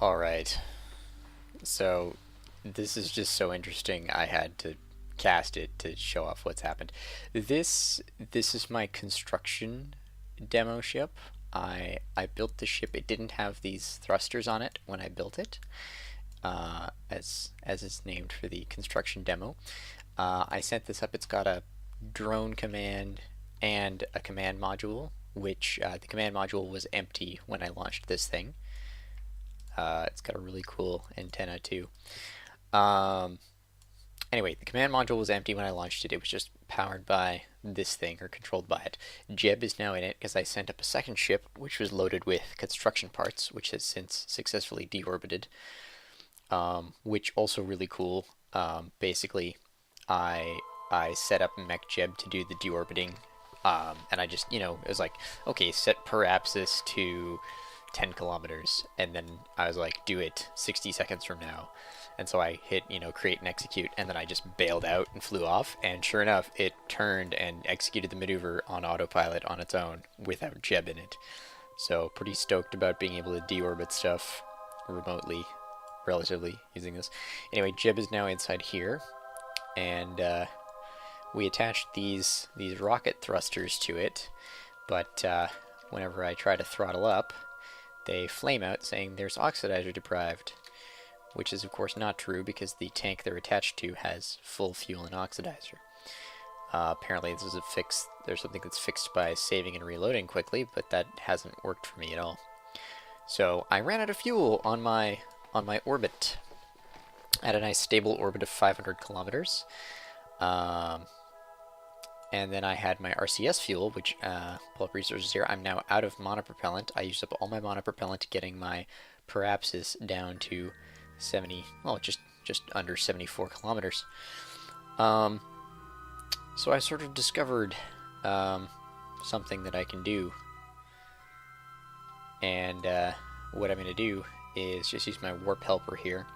Alright, so this is just so interesting. I had to cast it to show off what's happened. This is my construction demo ship. I built the ship. It didn't have these thrusters on it when I built it, as it's named for the construction demo. I sent this up. It's got a drone command and a command module, which the command module was empty when I launched this thing. It's got a really cool antenna too. Um, anyway, the command module was empty when I launched it. It was just powered by this thing or controlled by it. Jeb is now in it because I sent up a second ship which was loaded with construction parts, which has since successfully deorbited, which also really cool. Basically, I set up Mech Jeb to do the deorbiting, and I just, it was like, okay, set per apsis to 10 kilometers, and then I was like, do it 60 seconds from now. And so I hit, create and execute, and then I just bailed out and flew off, and sure enough, it turned and executed the maneuver on autopilot on its own without Jeb in it. So pretty stoked about being able to deorbit stuff remotely, relatively, using this. Anyway, Jeb is now inside here, and we attached these rocket thrusters to it, but whenever I try to throttle up, they flame out saying there's oxidizer deprived, which is of course not true because the tank they're attached to has full fuel and oxidizer. Apparently this is a fix. There's something that's fixed by saving and reloading quickly, but that hasn't worked for me at all. So I ran out of fuel on my orbit. I had a nice stable orbit of 500 kilometers. And then I had my RCS fuel, which pull up resources here. I'm now out of monopropellant. I used up all my monopropellant getting my per apsis down to 70, well, just under 74 kilometers. So I sort of discovered something that I can do. And what I'm going to do is just use my warp helper here.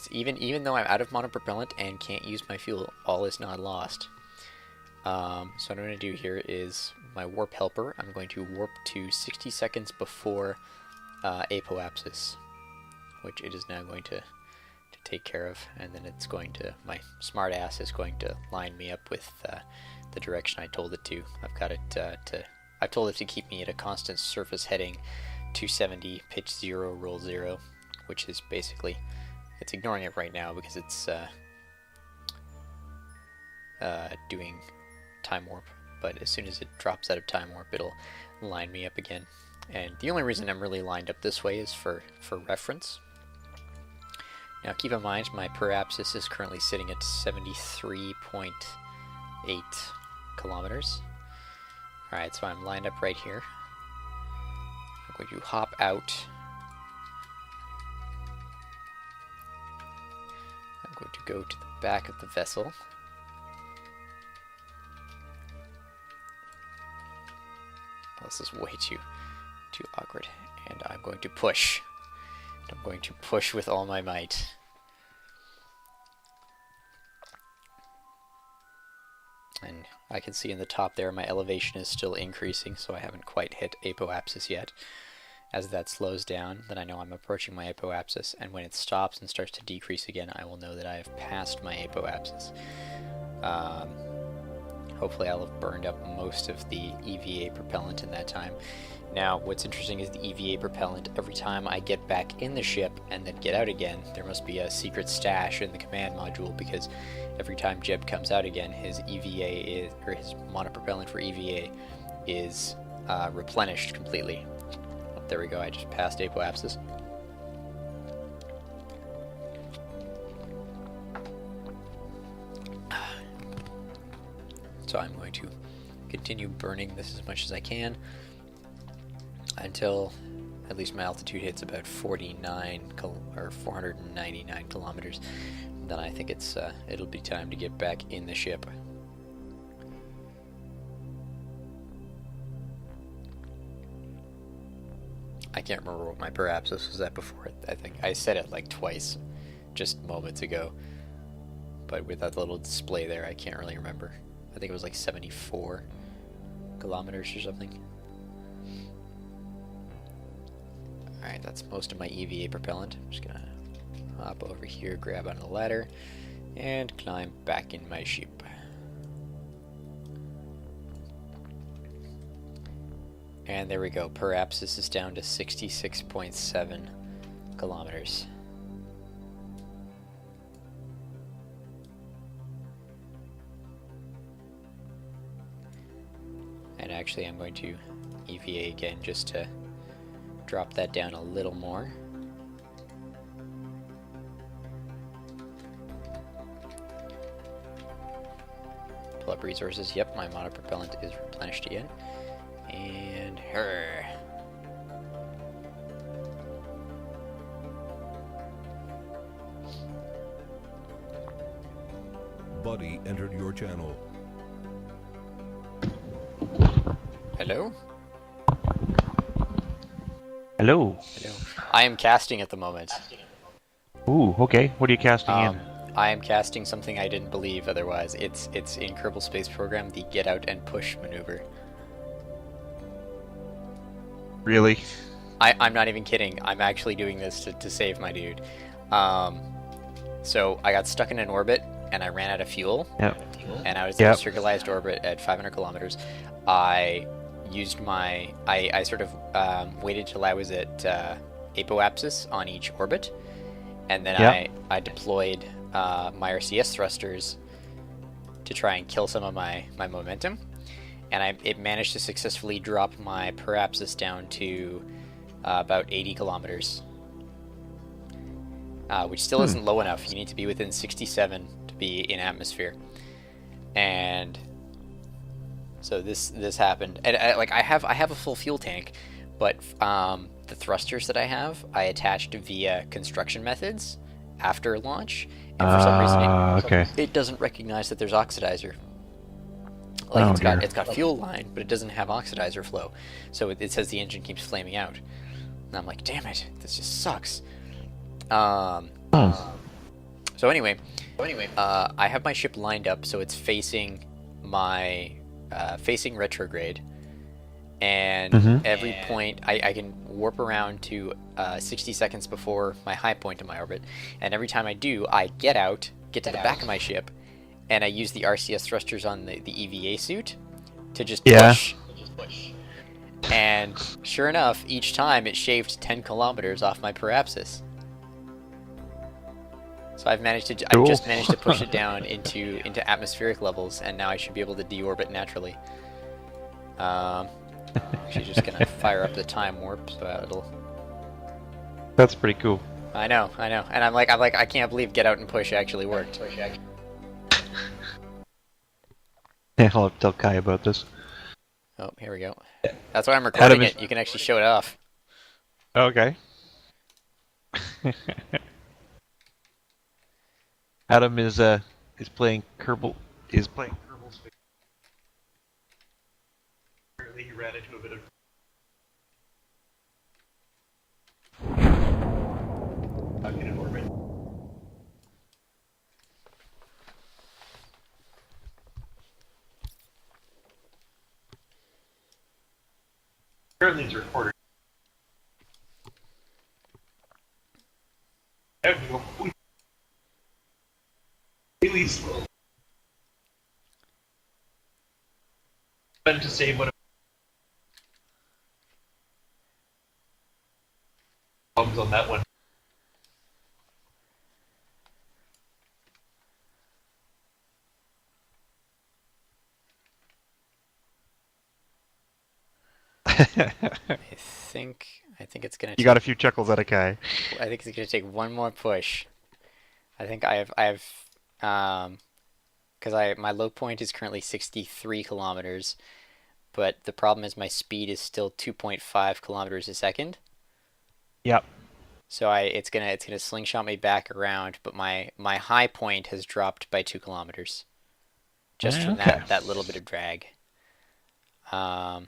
Even though I'm out of monopropellant and can't use my fuel, all is not lost. So what I'm going to do here is my warp helper. I'm going to warp to 60 seconds before apoapsis, which it is now going to take care of, and then it's going to, my smart ass is going to line me up with the direction I told it to. I've told it to keep me at a constant surface heading 270, pitch 0, roll 0, which is basically, it's ignoring it right now because it's doing time warp, but as soon as it drops out of time warp, it'll line me up again. And the only reason I'm really lined up this way is for reference. Now keep in mind my per apsis is currently sitting at 73.8 kilometers. Alright, so I'm lined up right here. I'm going to hop out. I'm going to go to the back of the vessel. This is way too awkward, and I'm going to push. I'm going to push with all my might. And I can see in the top there my elevation is still increasing, so I haven't quite hit apoapsis yet. As that slows down, then I know I'm approaching my apoapsis, and when it stops and starts to decrease again, I will know that I have passed my apoapsis. Hopefully I'll have burned up most of the EVA propellant in that time. Now, what's interesting is the EVA propellant, every time I get back in the ship and then get out again, there must be a secret stash in the command module, because every time Jeb comes out again, his EVA is, or his monopropellant for EVA is replenished completely. Oh, there we go, I just passed apoapsis. So I'm going to continue burning this as much as I can until at least my altitude hits about 499 kilometers. Then I think it'll be time to get back in the ship. I can't remember what my per apsis was at before. I think I said it like twice just moments ago, but with that little display there, I can't really remember. I think it was like 74 kilometers or something. Alright, that's most of my EVA propellant. I'm just gonna hop over here, grab on the ladder, and climb back in my ship. And there we go. Perhaps this is down to 66.7 kilometers. And actually I'm going to EVA again just to drop that down a little more. Pull up resources. Yep, my monopropellant is replenished again. And her. Buddy entered your channel. Hello? Hello. Hello. I am casting at the moment. Ooh, okay. What are you casting in? I am casting something I didn't believe otherwise. It's in Kerbal Space Program, the Get Out and Push maneuver. Really? I'm not even kidding. I'm actually doing this to save my dude. So I got stuck in an orbit and I ran out of fuel. Yep. And I was in a circularized orbit at 500 kilometers. I used my... I sort of waited till I was at apoapsis on each orbit. And then I deployed my RCS thrusters to try and kill some of my momentum. And it managed to successfully drop my perapsis down to about 80 kilometers. Which still isn't low enough. You need to be within 67 to be in atmosphere. And so this happened. And I have a full fuel tank, but the thrusters that I have, I attached via construction methods after launch. And for some reason it doesn't recognize that there's oxidizer. Like it's got fuel line, but it doesn't have oxidizer flow. So it says the engine keeps flaming out. And I'm like, damn it, this just sucks. So anyway, I have my ship lined up so it's facing my facing retrograde, and every point I can warp around to 60 seconds before my high point in my orbit, and every time I do, I get to the back of my ship, and I use the RCS thrusters on the EVA suit to just push. And sure enough, each time it shaved 10 kilometers off my perapsis. So I've just managed to push it down into atmospheric levels, and now I should be able to deorbit naturally. She's just gonna fire up the time warp, so it'll. That's pretty cool. I know, and I'm like, I can't believe Get Out and Push actually worked. Yeah, I'll have to tell Kai about this. Oh, here we go. That's why I'm recording it. You can actually show it off. Okay. Adam is playing Kerbal Space. Apparently he ran into a bit of in an orbit. Apparently it's recorded. Really slow. To save one of the on that one. I think it's gonna. You got a few chuckles out of Kai. I think it's gonna take one more push. I think I have because my low point is currently 63 kilometers, but the problem is my speed is still 2.5 kilometers a second. Yep. So it's gonna slingshot me back around, but my high point has dropped by 2 kilometers, just from that little bit of drag. So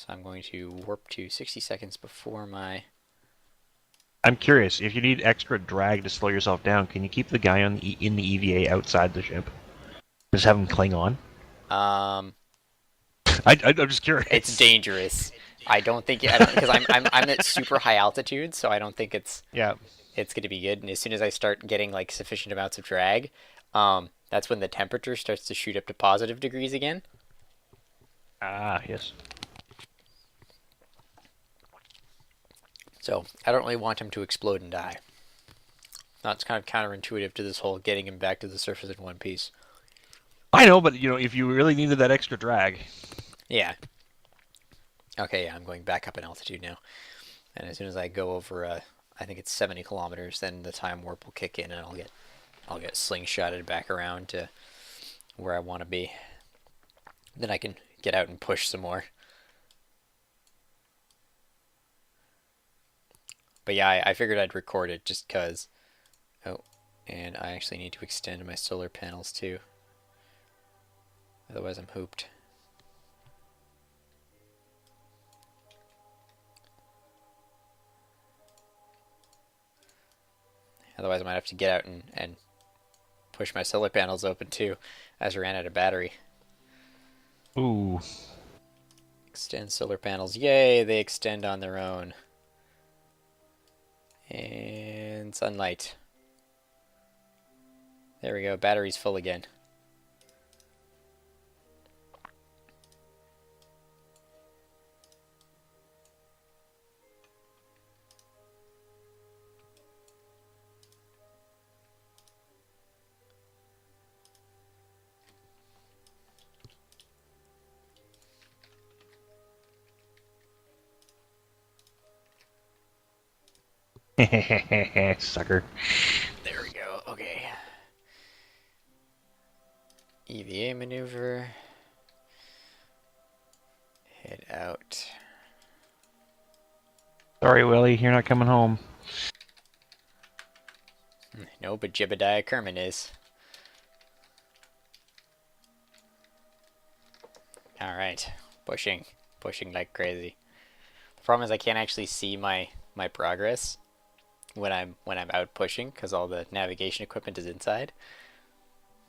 I'm going to warp to 60 seconds before my... I'm curious, if you need extra drag to slow yourself down, can you keep the guy in the EVA outside the ship? Just have him cling on? I'm just curious. It's dangerous. I don't think I don't because I'm at super high altitude, so I don't think Yeah. it's going to be good. And as soon as I start getting like sufficient amounts of drag, that's when the temperature starts to shoot up to positive degrees again. Ah, yes. So I don't really want him to explode and die. That's kind of counterintuitive to this whole getting him back to the surface in one piece. I know, but if you really needed that extra drag. Yeah. Okay, yeah, I'm going back up in altitude now. And as soon as I go over, I think it's 70 kilometers, then the time warp will kick in, and I'll get slingshotted back around to where I want to be. Then I can get out and push some more. But yeah, I figured I'd record it just because. Oh, and I actually need to extend my solar panels too. Otherwise, I'm hooped. Otherwise, I might have to get out and push my solar panels open too, as I ran out of battery. Ooh. Extend solar panels. Yay, they extend on their own. And sunlight. There we go, battery's full again. Sucker. There we go, okay. EVA maneuver. Head out. Sorry, Willie, you're not coming home. No, but Jebediah Kerman is. Alright, pushing. Pushing like crazy. The problem is I can't actually see my progress when I'm out pushing because all the navigation equipment is inside.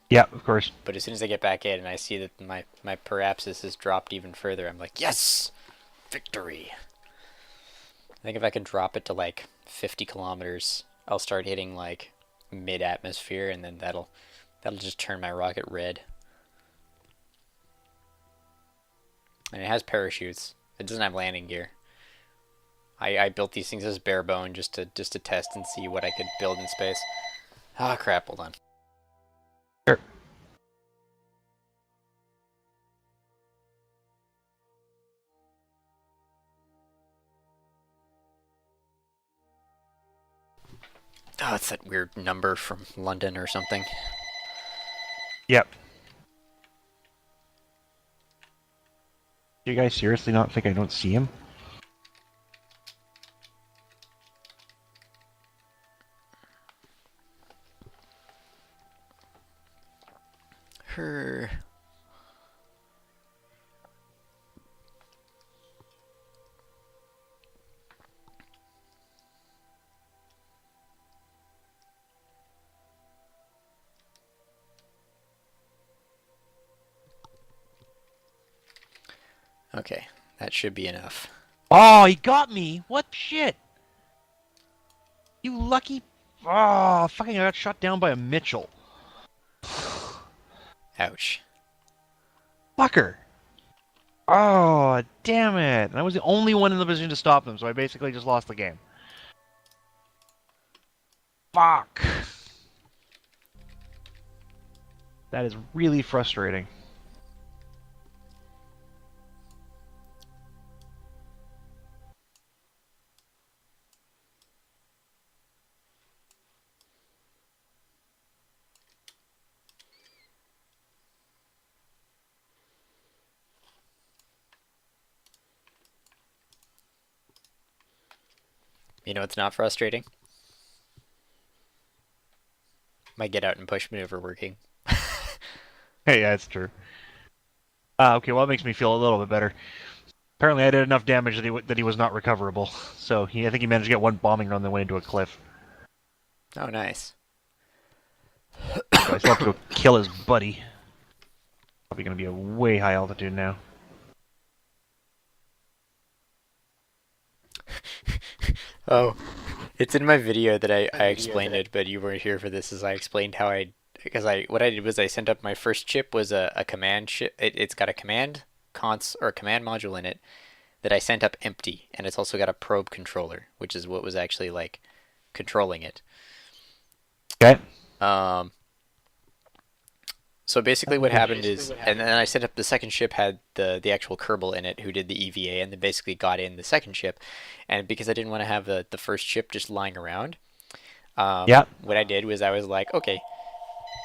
Yeah, of course. But as soon as I get back in and I see that my periapsis has dropped even further, I'm like, yes! Victory! I think if I can drop it to like 50 kilometers, I'll start hitting like mid-atmosphere, and then that'll just turn my rocket red. And it has parachutes. It doesn't have landing gear. I built these things as bare bone just to test and see what I could build in space. Ah, crap, hold on. Sure. Oh, it's that weird number from London or something. Yep. Do you guys seriously not think I don't see him? Her. Okay, that should be enough. Oh, he got me! What shit? You lucky... Oh, fucking I got shot down by a Mitchell. Ouch. Fucker! Oh, damn it! And I was the only one in the position to stop them, so I basically just lost the game. Fuck! That is really frustrating. You know what's not frustrating? My get out and push maneuver working. Hey, yeah, it's true. Okay, well, that makes me feel a little bit better. Apparently, I did enough damage that he was not recoverable. So I think he managed to get one bombing run that went into a cliff. Oh, nice. So I still have to go kill his buddy. Probably going to be a way high altitude now. Oh, it's in my video that I explained it, but you weren't here for this. As I explained how because what I did was I sent up my first chip was a command chip. It's got a command module in it that I sent up empty, and it's also got a probe controller, which is what was actually like controlling it. Okay. Um, so basically what happened is, and then I set up the second ship had the actual Kerbal in it who did the EVA, and then basically got in the second ship, and because I didn't want to have the first ship just lying around, Yeah. what I did was I was like, okay,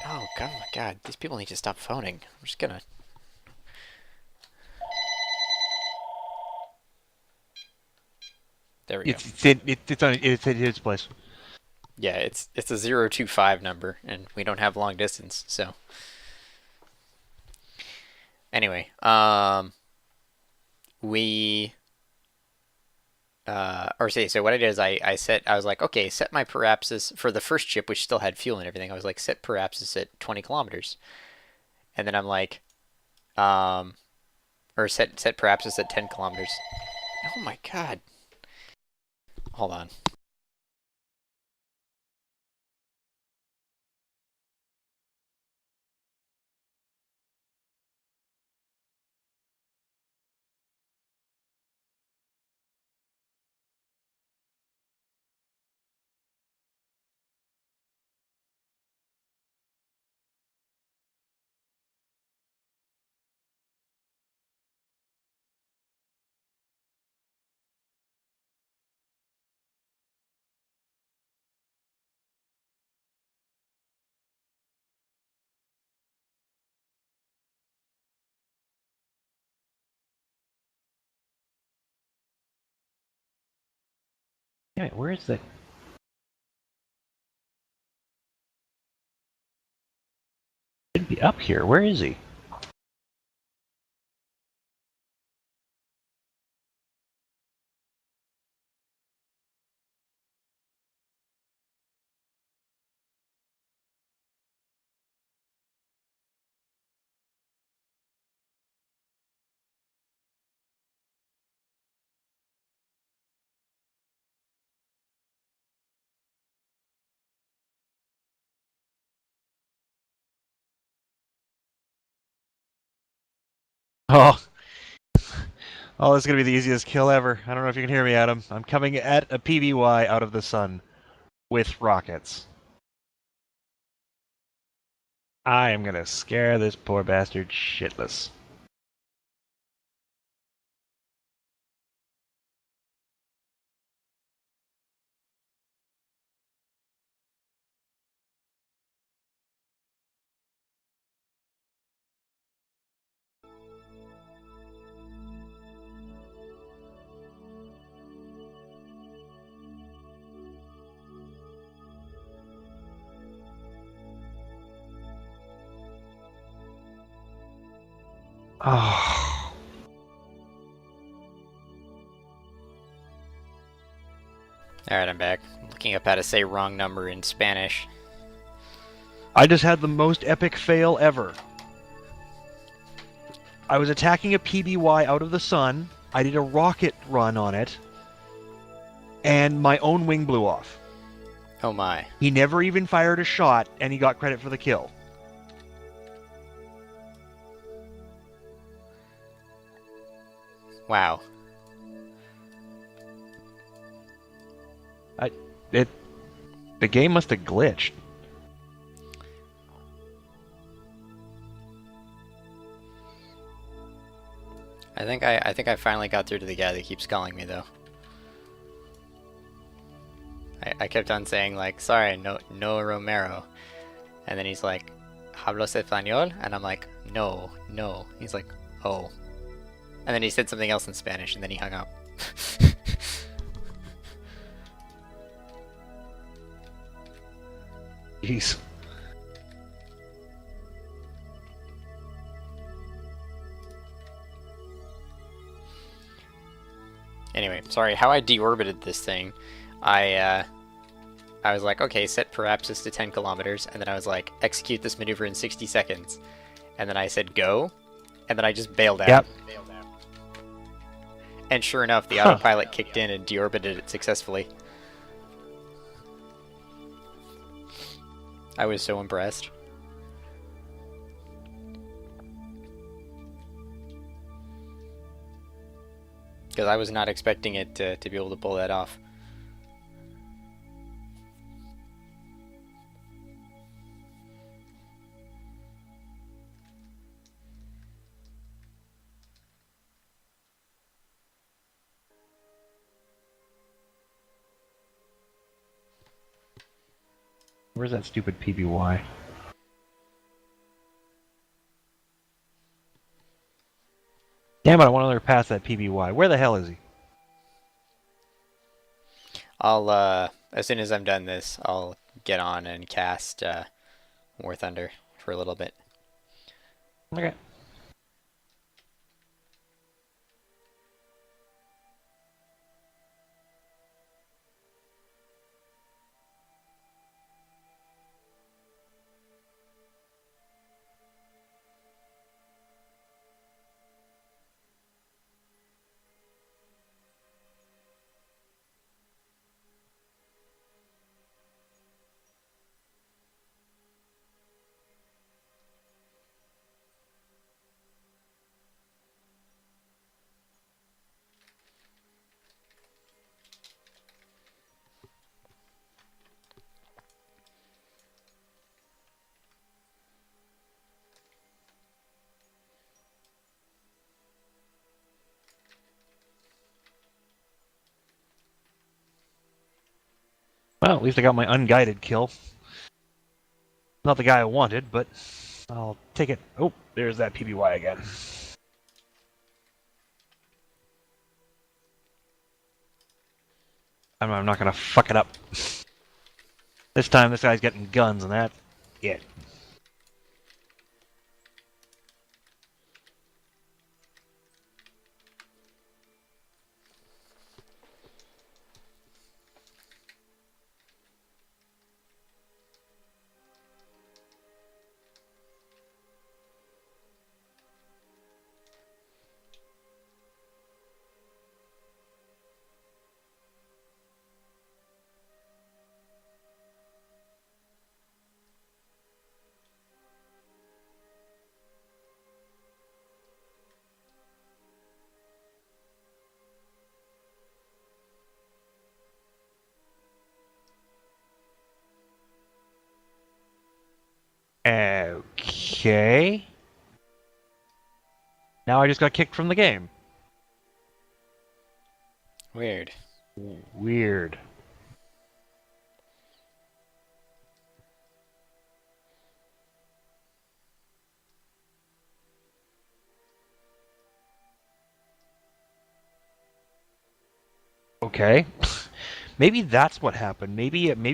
oh god, my god, these people need to stop phoning. I'm just gonna. There we go. It's in his place. Yeah, it's a 025 number, and we don't have long distance, so. Anyway, we so what I did is I was like, okay, set my parapsis for the first ship, which still had fuel and everything. I was like, set parapsis at 20 kilometers, and then I'm like, or set parapsis at 10 kilometers. Oh my god! Hold on. Damn it, where is the... Should be up here. Where is he? Oh, oh, this is gonna be the easiest kill ever. I don't know if you can hear me, Adam. I'm coming at a PBY out of the sun with rockets. I am gonna scare this poor bastard shitless. Oh. All right, I'm back. I'm looking up how to say wrong number in Spanish. I just had the most epic fail ever. I was attacking a PBY out of the sun. I did a rocket run on it, and my own wing blew off. Oh my. He never even fired a shot, and he got credit for the kill. Wow. The game must have glitched. I think I finally got through to the guy that keeps calling me though. I kept on saying like, sorry, no Romero, and then he's like, ¿hablas español? And I'm like, no. He's like, oh, and then he said something else in Spanish, and then he hung up. Jeez. Anyway, sorry, how I deorbited this thing, I was like, okay, set parapsis to 10 kilometers, and then I was like, execute this maneuver in 60 seconds. And then I said go, and then I just bailed out. Yep. And sure enough, the autopilot kicked in and deorbited it successfully. I was so impressed. Because I was not expecting it to be able to pull that off. Where's that stupid PBY? Damn it, I want to let her pass that PBY. Where the hell is he? I'll, as soon as I'm done this, I'll get on and cast War Thunder for a little bit. Okay. Well, at least I got my unguided kill. Not the guy I wanted, but I'll take it. Oh, there's that PBY again. I'm not gonna fuck it up. This time, this guy's getting guns, and that's it. Okay. Now I just got kicked from the game. Weird. Weird. Okay. Maybe that's what happened. Maybe